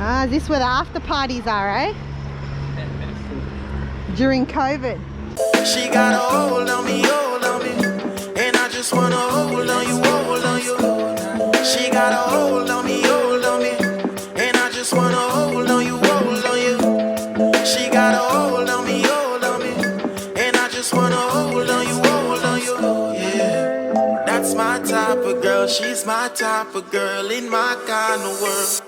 Ah, is this where the after parties are, eh? During COVID. She got a hold on me, and I just wanna hold on you, hold on you. She got a hold on me, and I just wanna hold on you, hold on you. She got a hold on me, and I just wanna hold on you, hold on you. Yeah, that's my type of girl, she's my type of girl in my kind of world.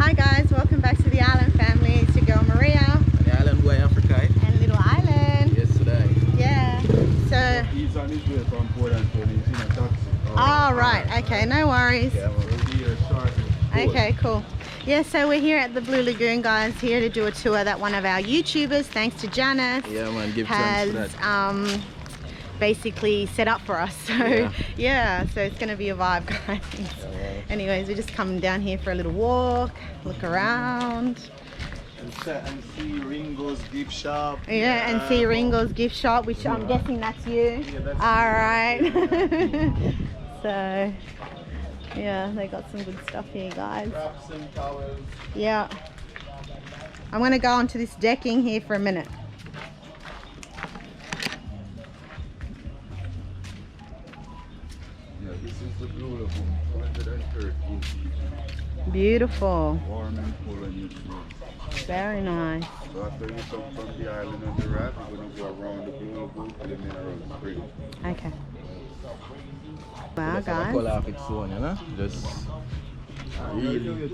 Hi guys, welcome back to the island family. It's your girl Maria. The island boy Africa. And Little Island. Yesterday. Yeah. So he's on his way from Port and he's in a taxi. oh right, okay, no worries. Yeah, We'll be here shortly. Okay, cool. Yeah, so we're here at the Blue Lagoon, guys, here to do a tour that one of our YouTubers, thanks to Janice, yeah, man, give has thanks for that. basically set up for us. So yeah, so it's gonna be a vibe, guys. Anyways, we're just coming down here for a little walk, look around. And see Ringo's gift shop. Yeah, and see Ringo's gift shop, which I'm guessing that's you. Yeah, that's all right. So yeah, they got some good stuff here, guys. Wraps and towels. Yeah. I'm gonna go onto this decking here for a minute. Yeah, this is the Blue Lagoon. 213 feet. Beautiful. Warm and cool and you feel. Very nice. So after you come from the island on the raft, you're going to go around the Blue Lagoon to the mineral spring. Okay. Wow, Just have a guys. call off its own, you know? Just really.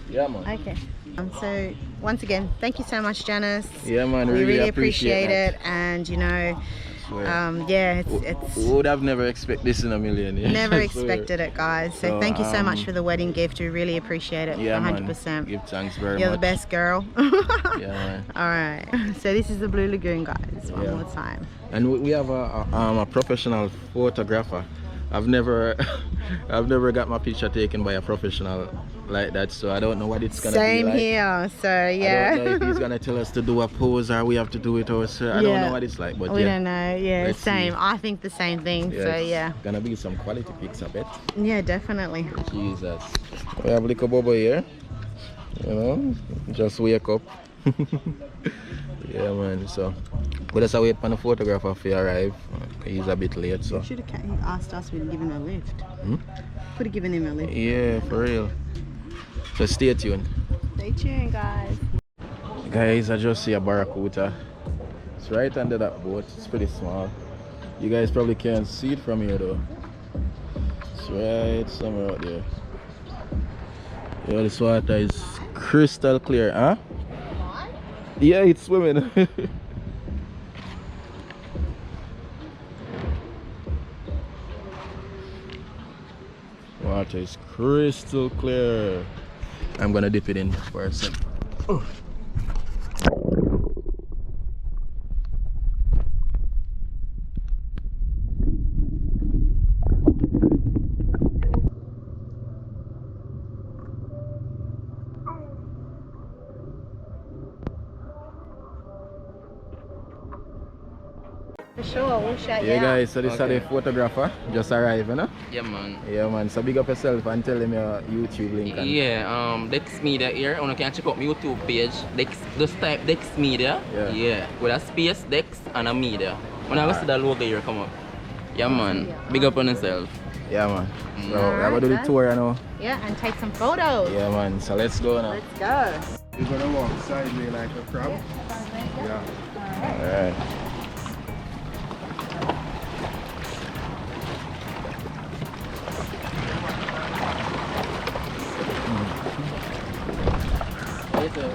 Yeah, man. Okay. So once again, thank you so much, Janice. Yeah, man. We really appreciate that. it, and you know, Swear. yeah, it's We would have never expected this in a million years. never I swear. expected it, guys. So So, thank you so much for the wedding gift. We really appreciate it. Yeah, 100%. man. Give thanks very You're much. the best girl. Yeah, man. All right. So this is the Blue Lagoon, guys. One more time. And we have a professional photographer. I've never got my picture taken by a professional like that, so I don't know what it's gonna be Same like. here. So yeah. I don't know if he's gonna tell us to do a pose or we have to do it ourselves. I don't know what it's like, but we yeah. don't know. Yeah, Let's same. see. I think the same thing. So it's yeah. gonna be some quality pics, I bet. Yeah, definitely. Jesus. We have little Bobo here. You know, just wake up. Yeah, man. So we just wait for the photographer to arrive. He's a bit late, so. Should have asked us. We'd given him a lift. Hmm? Could have given him a lift. Yeah, for real. So stay tuned. Stay tuned, guys. Guys, I just see a barracuda. It's right under that boat. It's pretty small. You guys probably can't see it from here though. It's right somewhere out there. Yeah, this water is crystal clear, huh? Yeah, it's swimming. Water is crystal clear. I'm gonna dip it in for a sec. Oh. For sure, we'll shout you Yeah, out. guys, so this is the photographer just arrived, you know? Yeah, man. Yeah, man. So big up yourself and tell them your YouTube link. And Yeah, Dex Media here. You can check out my YouTube page. Dex, just type Dex Media. Yeah. With a space, Dex, and a media. When I see the logo here come up. Yeah, man. Big up on yourself. yeah, man. So we're Alright, gonna do the guys. tour, you know? Yeah, and take some photos. Yeah, man. So let's go now. Let's go. You're going to walk sideways like a crab. Yeah. Alright.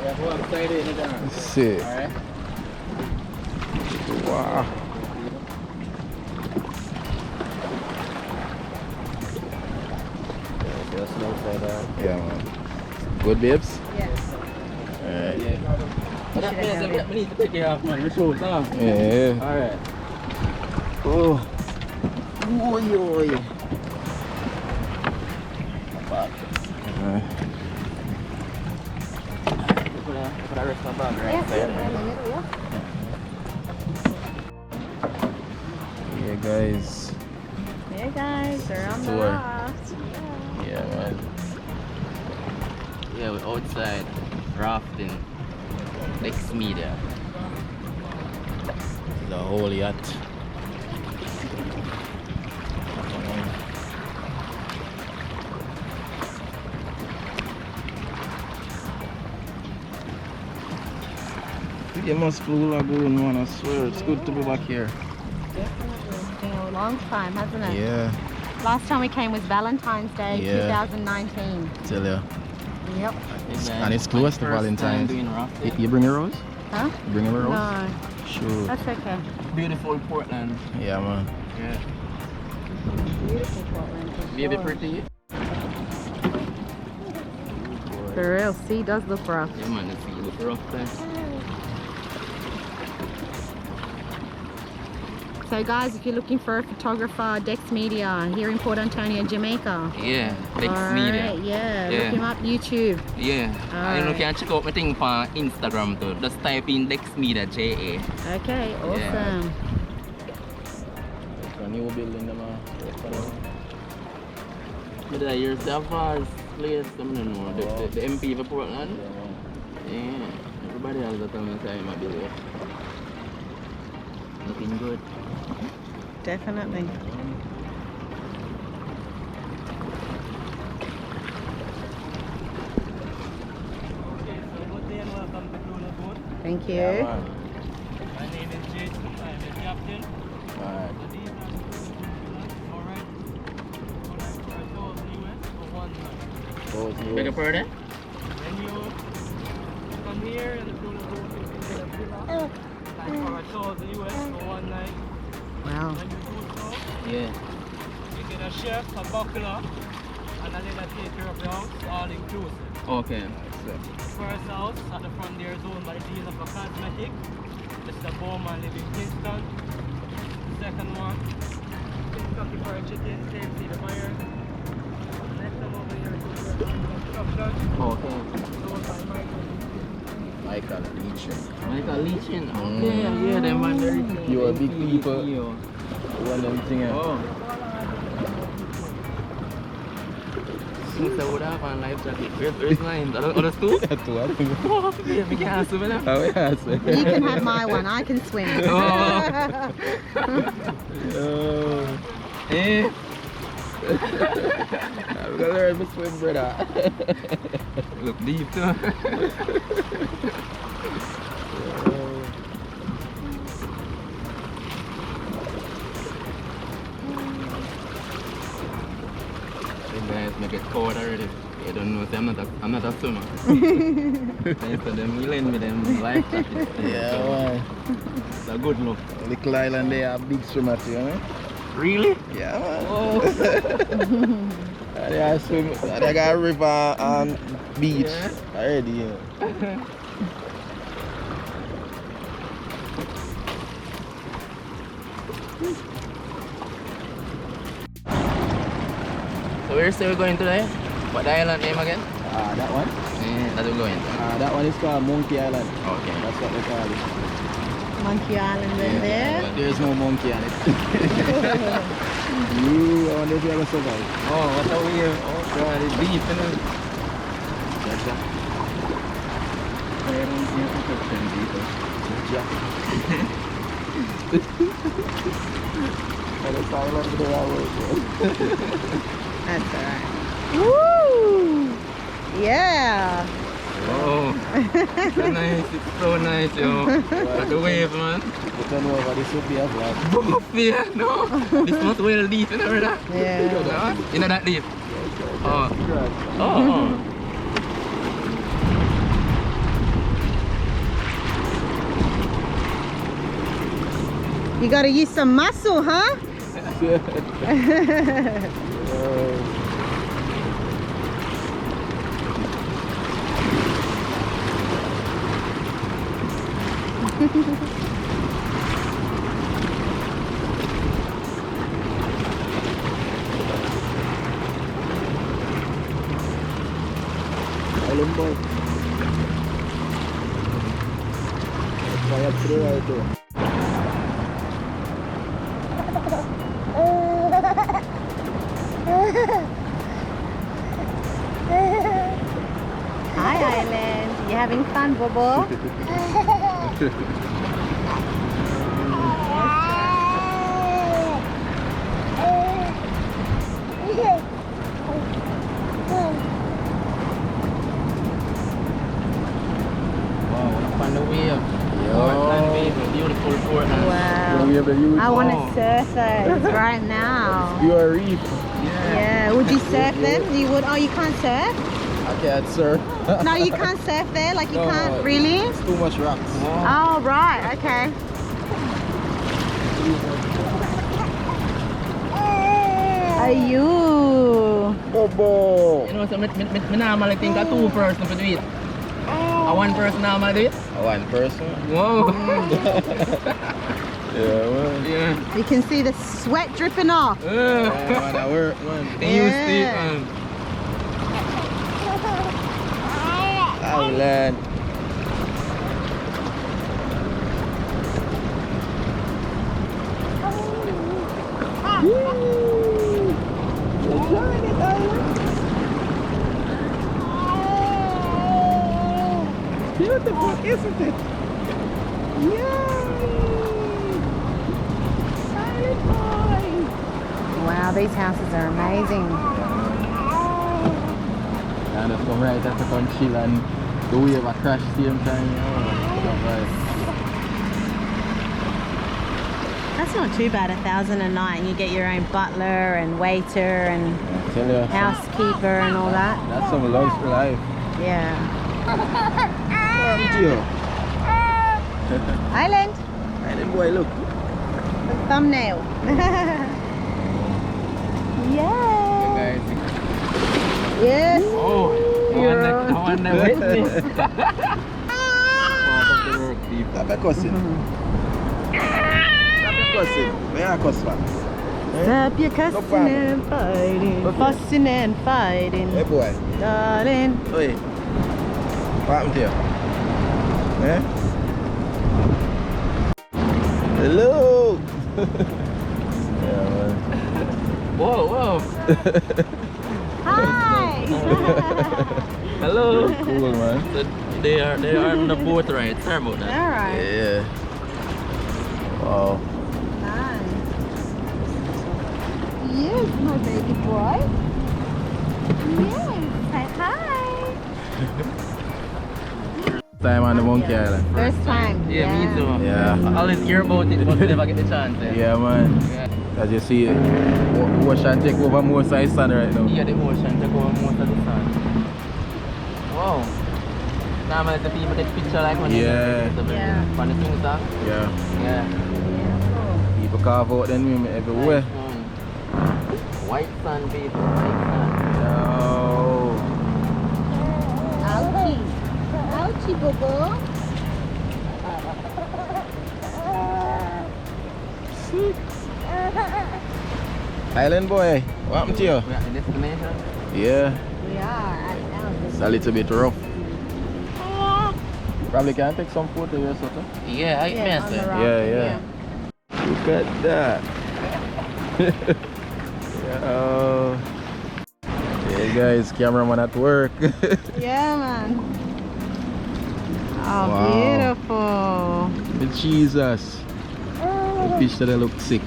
Let's see. Wow. Yeah, man. Good, babes? Yes. Alright. We need to take it off, man. Your shoes, huh? Yeah. Alright. Oh. Oi, oi. Put a rest on bag right Yes, there. in the middle, yeah. Yeah, guys. Yeah, guys, they're on the Tour. raft. Yeah, man. Yeah, we're outside rafting. Next media. The whole yacht. You must flew Lagoon, man. I swear, it's good to be back here. Definitely. It's been a long time, hasn't it? Yeah, Last time we came was Valentine's Day, Yeah. 2019. tell you. Yep. And it's close to Valentine's. You bring a rose? Huh? You bring a rose? No, Sure. that's okay. Beautiful Portland. Yeah, man. Yeah. Beautiful Portland. for Baby sure. pretty. For real, sea does look rough. Yeah, man, the sea look rough there. So guys, if you're looking for a photographer, Dex Media here in Port Antonio, Jamaica. Yeah, Dex Alright, Media. yeah, Yeah. look him up YouTube. Yeah. And you Alright. can check out my thing on Instagram too. Just type in Dex Media, JA. Okay, awesome. It's a new building, man. But that here's the vast place, I don't know, the MP of Portland. Yeah, man. Yeah, everybody else that time time I be there. Looking good. Definitely. Thank you. Yeah, man. My name is Jason, I'm the captain. Alright. Alright. For a tour of the US for 1 night. Both you. Beg your pardon? When you come here and the Blue Lagoon is in the river, like for a tour of the US for 1 night. Wow. When you do so, Yeah. you get a chef, a buckler, and a lady take care of the house, all inclusive. Okay. First house at the front there is owned by the dean of a cosmetic, Mr. Bowman live in Kingston. Second one, Kentucky Fried Chicken, same see the buyer. Next one over here is construction, Okay. owned by Michael. Michael Leachin. Michael Leachin. Okay, yeah, them man very You are big people. Yo. One of them things. Oh. Since I would have on life jacket, where's mine? Other two? Two, I think. Oh, yeah, we can't swim in them. Oh, yes. You can have my one, I can swim. Oh. Oh. Eh? I'm gonna learn to swim, brother. Look deep too. Guys, make it cold already. You don't know, I'm not a swimmer. Thanks to them, you lend me them life jackets. Yeah, man. It's a good look. Little island there have big swimmer too, man. Really? Yeah, man. Oh. They swim. They got a river and beach Yeah. already. Yeah. So where say we're going today? What the island name again? That one? Yeah, that we're going to. That one is called Monkey Island. Okay. That's what they call it. Monkey Island in there. There's no monkey on it. You, I wonder if you're gonna survive. Oh, what a weird. Oh god, it's deep, isn't it? Gotcha. I don't see protection people. And it's all over the hour. That's alright. Woo! Yeah. Oh, it's so nice, it's so nice, yo. Like a wave, man. You don't know what this would be a vlog. Both, yeah, no. This must well deep, you know, brother? Yeah. You know that deep? Oh. Oh. You gotta use some muscle, huh? Island boy. Fire through right there. having fun, Bobo? On the wave. Portland wave, a beautiful Portland. Wow. I want to surf those right now. You are reef. Yeah. Would you surf them? You would? Oh, you can't surf? I can't surf. No, you can't surf there? Like you No, can't? Really? It's too much rocks. Oh, right. Okay. Ayun. Bobo. You know, so me normally think a 2 person to do it. A 1 person normally do it. One person? Whoa. Yeah, man. Yeah. You can see the sweat dripping off. Man, that work, man. They used to it, Island. Beautiful, isn't it? Wow, these houses are amazing. And just come right after come chill and the wave a crash same time. That's not too bad, 1,000 a night, and you get your own butler and waiter and Tell you, housekeeper and all that. that's some luxury life. Yeah. Thank you. Island. Island boy, look. The thumbnail. Yeah. guys. Yes. Oh, I wonder witness. Part of the work, people. Stop your cussing. Stop your cussing. Where are cuss man? Stop your cussing problem. and fighting, Okay. fussing and fighting, Hey boy. darling. Oi. What happened to you? Eh? Hello. Yeah, man. Whoa, whoa. Hi. Hello. Cool, man. So they are on the boat ride. Sorry about that. All right. Yeah. Wow. Nice. Yes, my baby boy. Yes. Say hi. Time on the Monkey Island. First time. Yeah, me too. Yeah. I always hear about it, but never get the chance. Yeah, man. Yeah. As you see, ocean take over most of the sun right now. Yeah, the ocean take over most of the sun. Wow. Normally the people take picture like when Yeah. Yeah. From the things up. Yeah. Yeah. People carve out them women everywhere. White sun, people. White sun. Yo. Ouchie. Ouchie, Bobo. Island boy, what happened to you? We are at the destination. Yeah, We are at it's a little bit rough. Probably can take some photo here, something. Yeah, I Yeah, on the meant rock. Yeah. Look at that. Yo. Hey guys, cameraman at work. Yeah, man. Oh, Wow. beautiful. The Jesus. The fish that look sick.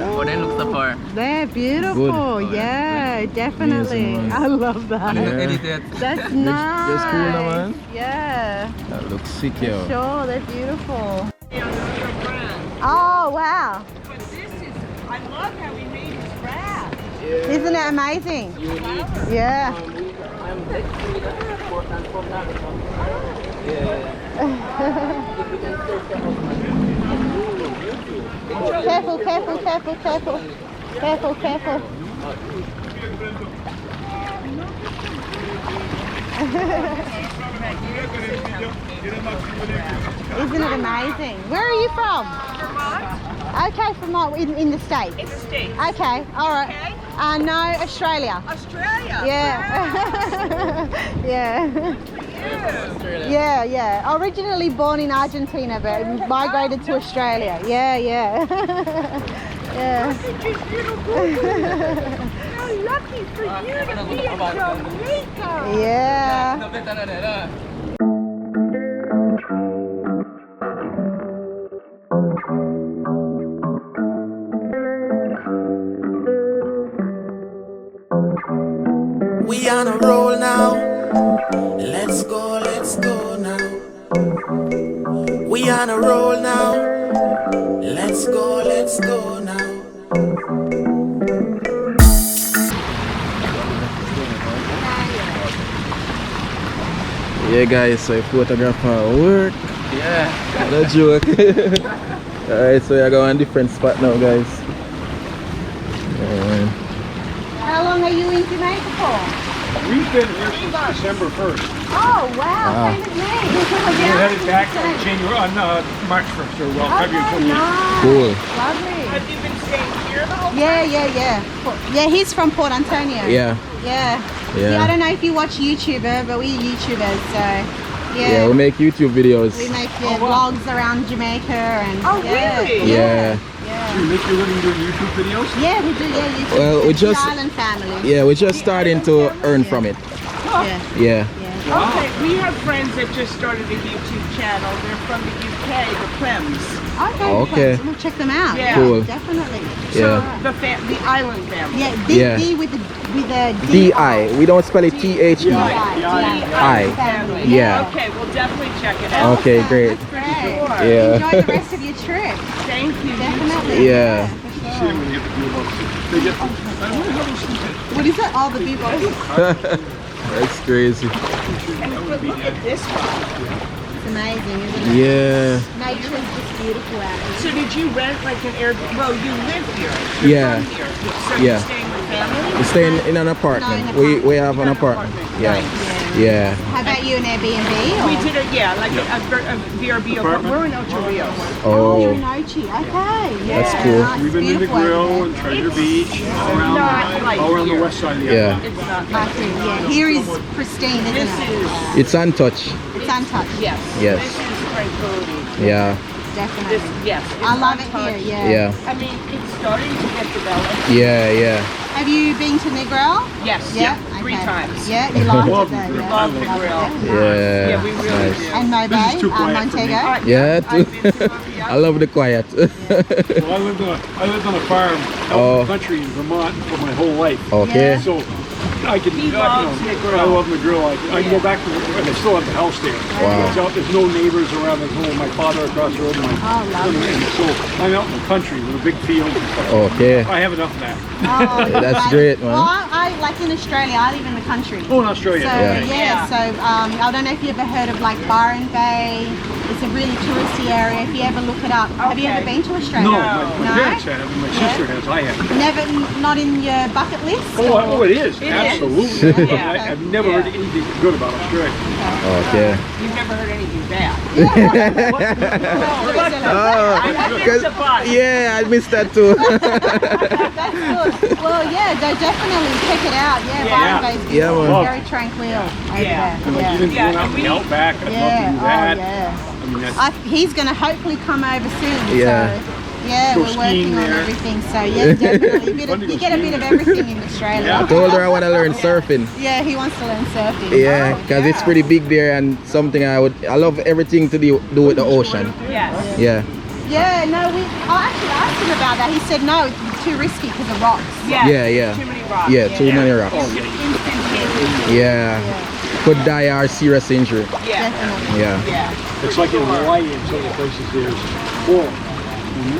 Oh, then look so far. They're beautiful. Good. Yeah, definitely. Amazing, man. I love that. Yeah. Edited. That's nice. That's cool, now, man. Yeah, That looks sick, yo. sure. They're beautiful. Oh, wow. But this is, I love how we made his wrap. Isn't it amazing? Yeah. I'm Portland from Careful, careful, careful, careful. Careful, careful. Isn't it amazing? Where are you from? Okay, from in the States. In the States. Okay, all right. Okay. No, Australia. Australia. Yeah. Yeah. Yeah. Yeah. Originally born in Argentina, but migrated to Australia. Yeah. She's beautiful. lucky for you to be in Jamaica. Yeah. We on a roll now. Let's go now. We on a roll now. Let's go now. Yeah guys, so a photographer work. Yeah. No joke. Alright, so you're going different spot now guys. How long are you in Jamaica for? We've been here since December 1st. Oh wow, same as me. We're headed back on March 1st or February 28th. Nice. Cool. Lovely. Have you been staying here the whole Yeah. Yeah, he's from Port Antonio. Yeah. Yeah. Yeah. I don't know if you watch YouTuber, but we're YouTubers, so Yeah, we make YouTube videos. we make vlogs around Jamaica and really? Yeah. Do you make your living doing YouTube videos? Yeah, we do. Yeah, YouTube. Well, we The just Island family. yeah, we're just starting to earn from it. Yeah. Yeah. Okay, we have friends that just started a YouTube channel. They're from the UK, the Plems. Okay. We'll check them out. Yeah. Cool. Definitely. Yeah. So the island family. Yeah, Yeah. D with the D-I. We don't spell it T-H-E. I. Family. Yeah. Okay, we'll definitely check it out. Okay, great. That's great. Yeah. Enjoy the rest of your trip. Thank you. Definitely. Yeah. See when you get the gearbox. They get. I wonder how those things get. What is it? All the B-boys. That's crazy. And look at this one. It's amazing, isn't it? Yeah. Nature's just beautiful out here. So did you rent like an Airbnb? Well, you live here. Yeah. From here. So Yeah. you're staying with family? We're staying in an apartment. No, in an We have an apartment. Yeah. Yeah. How about you, an Airbnb? Or? We did it, yeah, like a VRB apartment. We're in Ocho Rios. Oh, you're in Oh. Ochi. Okay. Yeah. That's cool. Nice. We've been in the Beautiful over grill there. and Treasure Beach, all Not around, like all around the here. west side of the Yeah. island. It's not I like see, yeah. Here is pristine, isn't this it? is, It's untouched. It's untouched. yes. Yes. This is tranquility. Yeah. Definitely. This, yes. it's I love it untouched. here, yeah. Yeah. I mean, it's starting to get developed. Yeah. Yeah. Have you been to Negril? Yes, Yeah. three Okay. times. Yeah, you liked Love it though. Negril. Yeah. Love the grill. Yeah. Yeah, we really Nice. do. And This is Mobay, too quiet for me. Montego. Yeah, I've too. been to Montego. I love the quiet. Well, I lived on a farm out Oh. in the country in Vermont for my whole life. Okay. So I can, He loves the grill. I love the grill. I can go back to and I still have the house there. Wow. It's out, there's no neighbors around. There's no my father across the road. Oh, lovely. And so I'm out in the country with a big field and stuff. Okay. I have enough of that. Oh, That's great, man. Well, I like in Australia, I live in the country. Oh, in Australia. So Yeah. I don't know if you ever heard of like Byron Bay. It's a really touristy area. If you ever look it up, have you ever Okay. been to Australia? No, my parents have, and my sister has. I have. Never, not in your bucket list. Oh, it is. It is. Absolutely. Yeah. I've never heard anything good about Australia. Okay. You've never heard anything bad. Oh, I missed 'cause- the bus. yeah, I missed that too. That's good. Well, yeah, go definitely check it out. Yeah, Yeah. Byron Bay's Yeah, beautiful, man. very tranquil over Yeah. And like there. even Yeah, going out in we- the outback, I'd love to Yeah, do oh that. yeah. I mean, that's, He's going to hopefully come over soon. Yeah. So, yeah, Go we're working skiing on there. everything. So yeah, definitely. You get a bit of everything in I Australia. told her I want to learn surfing. Yeah, he wants to learn surfing. Yeah, because it's pretty big there and something I love everything to do with the ocean. Yes. Yeah. Yeah, no, I actually asked him about that. He said no, it's too risky because of rocks. Yes. Yeah, yeah. Too many rocks. Yeah, too many rocks. Instantaneous. Yeah. Could die or serious injury. Yeah. Definitely. Yeah. Yeah. it's like in Hawaii and some of the places there's coral.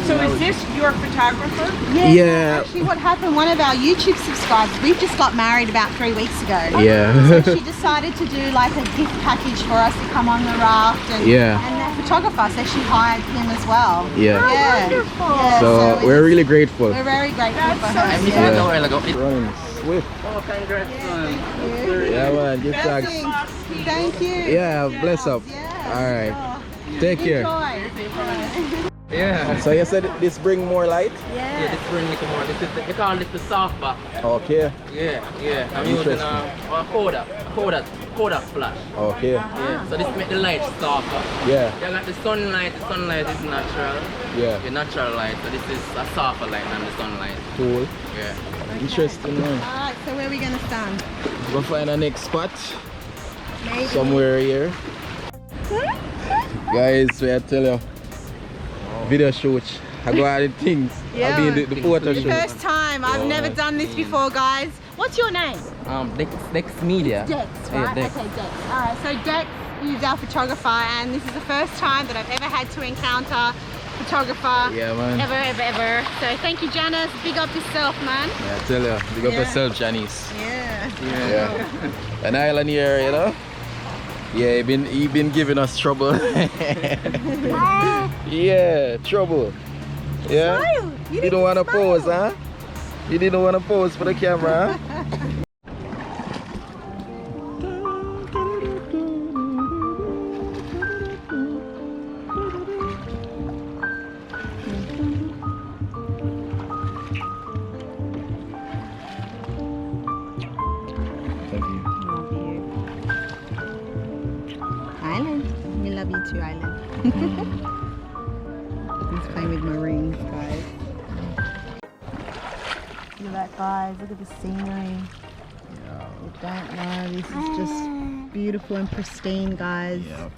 So is this your photographer? Yeah. Yeah. Actually, what happened? One of our YouTube subscribers, we've just got married about 3 weeks ago. Yeah. So she decided to do like a gift package for us to come on the raft and, Yeah. and the photographer, so she hired him as well. Yeah. Wonderful. Yeah, So we're really grateful. we're very grateful for so her. I missed yeah. it a while ago. Running swift. Oh, congrats, man. Yeah, man. Give thanks. Thank you. Yeah, bless up. Yeah. All right. Take care. Enjoy. Yeah. So you said this bring more light? Yeah, this bring little more. This is they call this the soft back. Okay. Yeah, yeah. I'm using a Kodak flash. Okay. Yeah. So this make the light softer. Yeah. You got the sunlight is natural. Yeah. The natural light. So this is a softer light than the sunlight. Cool. Yeah. Interesting one. Alright, so where are we gonna stand? We'll find our next spot. Maybe. Somewhere here. Guys, so I tell you, video shoot. I go out the things. Yeah. I mean the photo shoot. First time. I've never done this before, guys. What's your name? Dex Media. Dex, Yeah, right? Dex. Okay, Dex. Alright, so Dex is our photographer, and this is the first time that I've ever had to encounter photographer. Yeah, man. Ever. So thank you, Janice. Big up yourself, man. Yeah, I tell you, big up yourself, Janice. Yeah. Yeah. An island here, you know? Yeah, he been giving us trouble. Yeah, trouble. Yeah? Smile. You don't want to pose, huh? You didn't want to pose for the camera, huh? Thank you. Love you. Island. We love you too, Island. He's playing with my rings, guys. Look at that, guys. Look at the scenery. You don't know. This is just beautiful and pristine, guys. Yeah.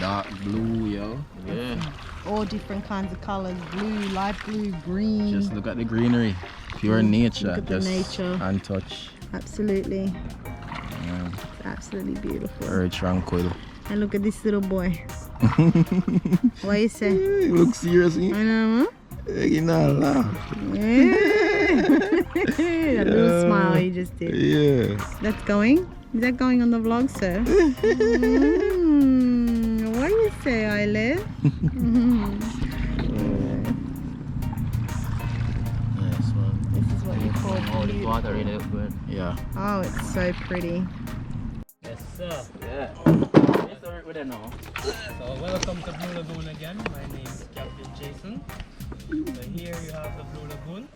Dark blue, yo. Yeah. All different kinds of colors. Blue, light blue, green. Just look at the greenery. Pure nature. Look at the just nature. untouched. Absolutely. Yeah. It's absolutely beautiful. Very tranquil. And look at this little boy. What do you say? You look serious, eh? I know, You not laugh. yeah. That little smile you just did. Yeah. That's going? Is that going on the vlog, sir? What do you say, Isla? Nice one. This is what you call Oh, the beauty. water in it, but Yeah. Oh, it's so pretty. Yes, sir. yeah. It's alright with it now. So welcome to Blue Lagoon again. My name is Captain Jason. So here you have the Blue Lagoon,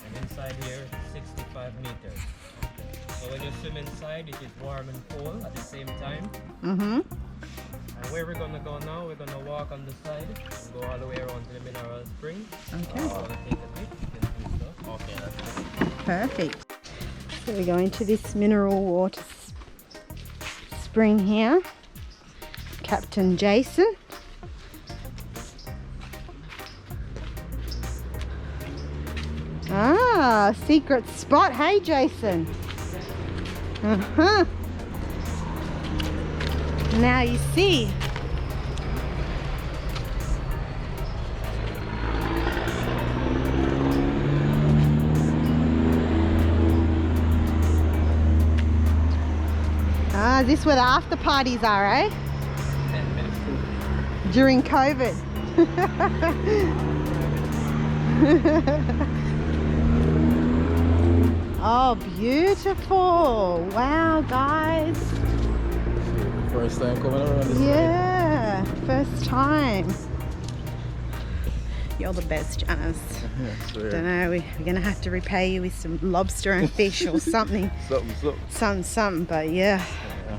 and inside here 65 meters. So when you swim inside, it is warm and cold at the same time. Mm-hmm. And where we're gonna go now, we're gonna walk on the side and go all the way around to the mineral spring. Okay. So I'll take a bit, you can do stuff. Okay, that's it. Perfect. So we're going to this mineral water spring here. Captain Jason. Ah, secret spot. Hey, Jason. Uh-huh. Now you see. Ah, is this where the after parties are, eh? 10 minutes. During COVID. Oh, beautiful. Wow, guys. First time coming around this Yeah, first time. You're the best, Janice. side. Yeah, swear. Don't know, we're gonna have to repay you with some lobster and fish or something. Something, but yeah. Yeah.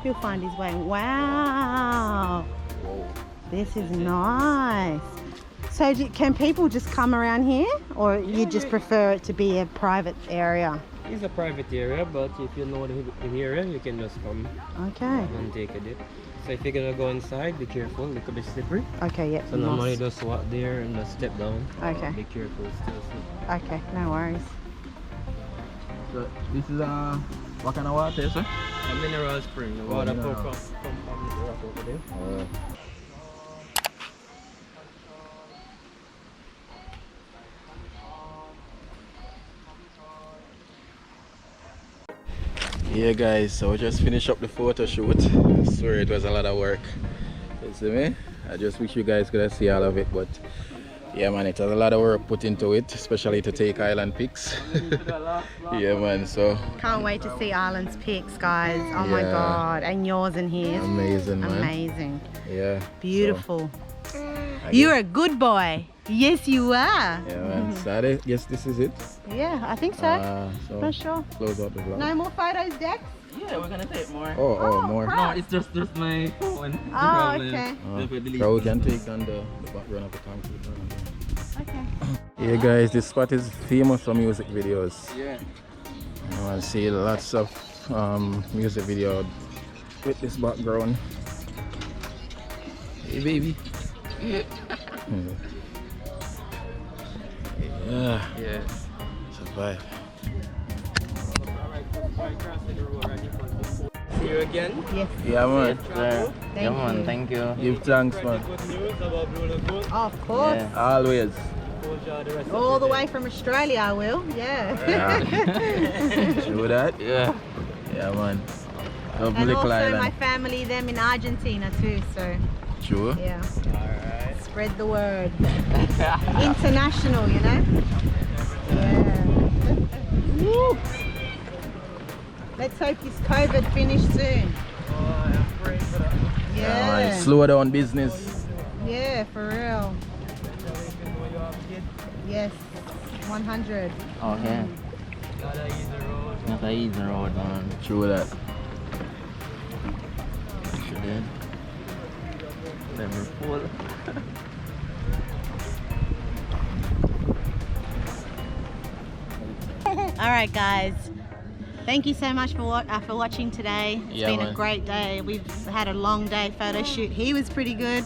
He'll find his way. Wow. This is nice. So can people just come around here, or you just prefer it to be a private area? It's a private area, but if you know the area, you can just come Okay. and take a dip. So if you're gonna go inside, be careful, it could be slippery. Okay, yep. So normally just walk there and just step down. Okay. Be careful, still slippery. Okay, no worries. So this is what kind of water, sir? A mineral spring, the Oh, water mineral. come from the rock over there. Yeah guys, so we just finished up the photo shoot. Swear it was a lot of work. You see me? I just wish you guys could have see all of it, but yeah man, it has a lot of work put into it, especially to take island pics. Yeah man, so Can't wait to see Ireland's pics, guys. Oh my Yeah. god, and yours and his. amazing man. Amazing. Yeah. Beautiful. So, You're a good boy. Yes, you are. Yeah, man. So I guess this is it. Yeah, I think so. So Not sure. close out the vlog. No more photos, Dex? Yeah, we're gonna take more. Oh, more. No, it's just my phone. Oh, okay. So we can take on the background of the concrete. Okay. Yeah, guys, this spot is famous for music videos. Yeah. You know, I see lots of music video with this background. Hey, baby. Yeah. Yeah. Yeah. Survive. See you again. Yes. Yeah, man. Yeah, man, thank you. Give thanks, man. Good news about Blue Lagoon. Of course. Yeah. Always. Told you the rest of All the day. way from Australia, I will. Yeah. True that? Yeah. Yeah, man. Love And little also island. my family, them in Argentina too. So True. yeah. Spread the word. International, you know. Yeah. Woo. Let's hope this COVID finishes soon. Oh, I'm praying for that. Yeah, man. Yeah. Slow down business. Yeah, for real. Yes. 100. Okay. Gotta ease the road. Not a easy road, man. True that. Should never fall. All right, guys. Thank you so much for watching today. It's Yeah, been a man. great day. We've had a long day photo shoot. He was pretty good,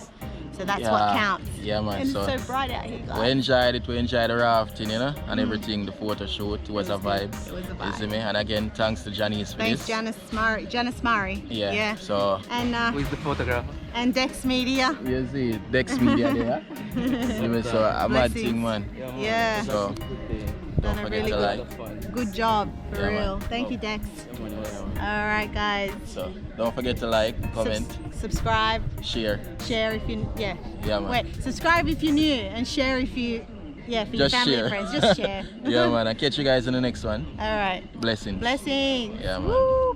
so that's what counts. Yeah, man. And So it's so bright out here, guys. we enjoyed it. We enjoyed the rafting, you know, and everything. The photo shoot was a vibe. It was a You see vibe. me? And again, thanks to Janice for Thanks, this. Janice Murray. Yeah. So And Who's the photographer? and Dex Media. you see, Dex Media there. See me? So a mad Blessings. thing, man. Yeah. So Done don't a forget really to good, like. good job, for Yeah, man. real. Thank you, Dex. All right, guys. So don't forget to like, comment, Subscribe, share. share if you Yeah, man. Wait, subscribe if you're new and share if you for your Just family share. and friends. Just share. Yeah, man. I'll catch you guys in the next one. All right. Blessings. Blessings. Yeah, man. Woo.